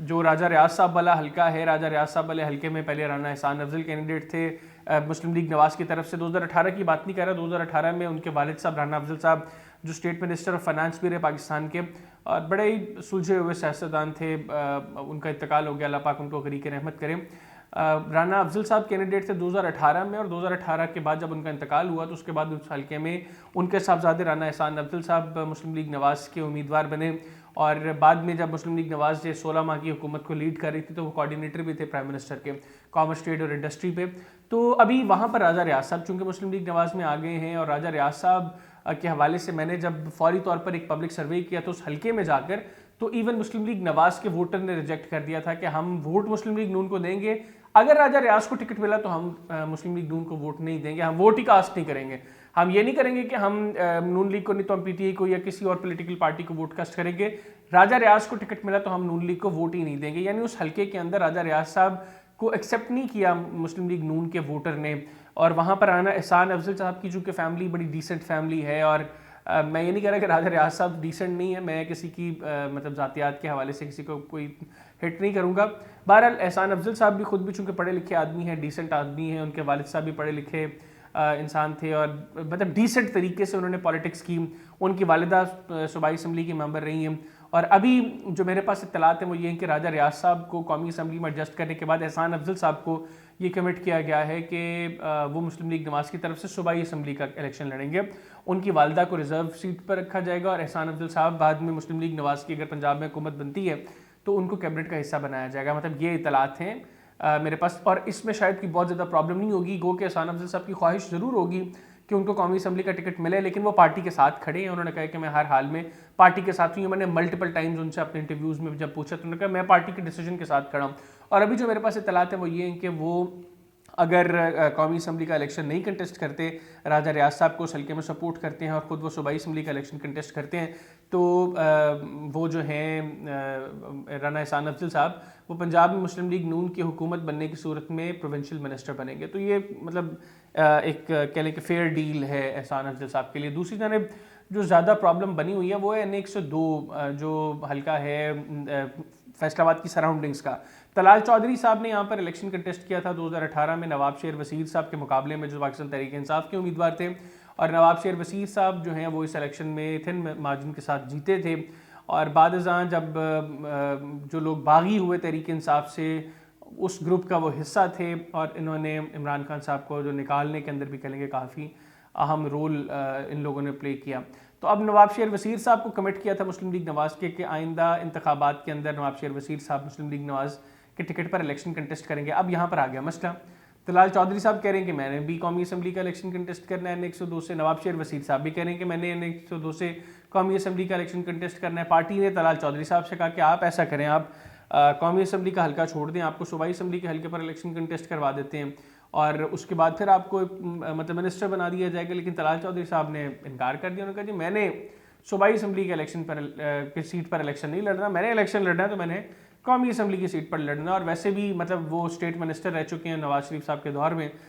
जो राजा रियाज साहब वाला हल्का है, राजा रियाज साहब वाले हल्के में पहले राना एहसान अफजल कैंडिडेट थे मुस्लिम लीग नवाज की तरफ से। 2018 की बात नहीं कर रहा, 2018 में उनके वालिद साहब राना अफजल साहब जो स्टेट मिनिस्टर ऑफ फाइनेंस भी रहे पाकिस्तान के, और बड़े ही सुलझे हुए सियासतदान थे। उनका इंतकाल हो गया, अल्लाह पाक उनको गरीक रहमत करें। राना अफजल साहब कैंडिडेट थे 2018 में, और 2018 के बाद जब उनका इंतकाल हुआ तो उसके बाद उस हल्के में उनके साहबजादे राना एहसान अफजल साहब मुस्लिम लीग नवाज के उम्मीदवार बने। और बाद में जब मुस्लिम लीग नवाज ने 16 माह की हुकूमत को लीड कर रही थी तो वो कोऑर्डिनेटर भी थे प्राइम मिनिस्टर के कॉमर्स, ट्रेड और इंडस्ट्री पे। तो अभी वहाँ पर राजा रियाज साहब चूँकि मुस्लिम लीग नवाज में आ गए हैं, और राजा रियाज साहब के हवाले से मैंने जब फौरी तौर पर एक पब्लिक सर्वे किया तो उस हल्के में जाकर तो इवन मुस्लिम लीग नवाज के वोटर ने रिजेक्ट कर दिया था कि हम वोट मुस्लिम लीग नून को देंगे, अगर राजा रियाज को टिकट मिला तो हम मुस्लिम लीग नून को वोट नहीं देंगे, हम वोट ही कास्ट नहीं करेंगे। हम ये नहीं करेंगे कि हम नून लीग को नहीं तो हम पीटीआई को या किसी और पॉलिटिकल पार्टी को वोट कास्ट करेंगे। राजा रियाज को टिकट मिला तो हम नून लीग को वोट ही नहीं देंगे। यानी उस हल्के के अंदर राजा रियाज साहब को एक्सेप्ट नहीं किया मुस्लिम लीग नून के वोटर ने। और वहाँ पर राना एहसान अफजल साहब की चूँकि फैमिली बड़ी डिसेंट फैमिली है, और मैं ये नहीं कह रहा कि राजा रियाज साहब डिसेंट नहीं है, मैं किसी की मतलब ज़ातियात के हवाले से किसी को कोई हिट नहीं करूँगा। बहरहाल एहसान अफजल साहब भी खुद भी चूँकि पढ़े लिखे आदमी हैं, डिसेंट आदमी हैं, उनके वालिद साहब भी पढ़े लिखे इंसान थे, और मतलब डिसेंट तरीके से उन्होंने पॉलिटिक्स की। उनकी वालिदा सूबाई असम्बली की मेंबर रही हैं। और अभी जो मेरे पास इत्तलात हैं वो ये हैं कि राजा रियाज साहब को कौमी असम्बली में एडजस्ट करने के बाद एहसान अफजल साहब को ये कमिट किया गया है कि वो मुस्लिम लीग नवाज की तरफ से सूबाई असम्बली का इलेक्शन लड़ेंगे। उनकी वालिदा को रिजर्व सीट पर रखा जाएगा, और एहसान अफजल साहब बाद में मुस्लिम लीग नवाज की अगर पंजाब में हुकूमत बनती है तो उनको कैबिनेट का हिस्सा बनाया जाएगा। मतलब ये इत्तलात हैं मेरे पास, और इसमें शायद की बहुत ज़्यादा प्रॉब्लम नहीं होगी। गो के एहसान अफजल साहब की ख्वाहिश ज़रूर होगी कि उनको कौमी असम्बली का टिकट मिले, लेकिन वो पार्टी के साथ खड़े हैं। उन्होंने कहा कि मैं हर हाल में पार्टी के साथ हूँ। मैंने मल्टीपल टाइम्स उनसे अपने इंटरव्यूज़ में जब पूछा तो उन्होंने कहा मैं पार्टी के डिसीजन के साथ खड़ा हूँ। और अभी जो मेरे पास इत्तलात है वो ये हैं कि वो अगर कौमी असम्बली का इलेक्शन नहीं कंटेस्ट करते, राजा रियाज साहब को उस हल्के में सपोर्ट करते हैं और ख़ुद वो सूबाई असम्बली का इलेक्शन कंटेस्ट करते हैं, तो वो जो हैं राना एहसान अफजल साहब वो पंजाब में मुस्लिम लीग नून की हुकूमत बनने की सूरत में प्रोविंशियल मिनिस्टर बनेंगे। तो ये मतलब एक कह लें कि फेयर डील है एहसान अफजल साहब के लिए। दूसरी जानब जो ज़्यादा प्रॉब्लम बनी हुई है वो है NA-102 जो हल्का है फैसलाबाद की सराउंडिंग्स का। तलाल चौधरी साहब ने यहाँ पर इलेक्शन कंटेस्ट किया था 2018 में नवाब शेर वसीर साहब के मुकाबले में, जो पाकिस्तान तहरीक इंसाफ के उम्मीदवार थे। और नवाब शेर वसीर साहब जो हैं वो इस इलेक्शन में थिन मार्जिन के साथ जीते थे। और बाद जब जो लोग बागी हुए तहरीक इंसाफ से, उस ग्रुप का वो हिस्सा थे, और इन्होंने इमरान खान साहब को जो निकालने के अंदर भी कहेंगे काफ़ी अहम रोल इन लोगों ने प्ले किया। तो अब नवाब शेर वसीर साहब को कमिट किया था मुस्लिम लीग नवाज के कि आइंदा इंतखाबात के अंदर नवाब शेर वसीर साहब मुस्लिम लीग नवाज के टिकट पर इलेक्शन कंटेस्ट करेंगे। अब यहाँ पर आ गया मसला। तलाल चौधरी साहब कह रहे हैं कि मैंने भी कौमी असम्बली का इलेक्शन कंटेस्ट करना है NA-102 से। नवाब शेर वसीर साहब भी कह रहे हैं कि मैंने NA-102 से कौमी असम्बली का इलेक्शन कंटेस्ट करना है। पार्टी ने तलाल चौधरी साहब से कहा कि आप ऐसा करें, आप कौमी असम्बली का हल्का छोड़ दें, आपको सूबाई असम्बली के हल्के पर इलेक्शन कंटेस्ट करवा देते हैं, और उसके बाद फिर आपको मतलब मिनिस्टर बना दिया जाएगा। लेकिन तलाल चौधरी साहब ने इनकार कर दिया। उन्होंने कहा जी मैंने सूबाई असम्बली के इलेक्शन पर सीट पर इलेक्शन नहीं लड़ना, मैंने इलेक्शन लड़ना है तो मैंने कौमी असम्बली की सीट पर लड़ना। और वैसे भी मतलब वो स्टेट मिनिस्टर रह चुके हैं नवाज शरीफ साहब के दौर में,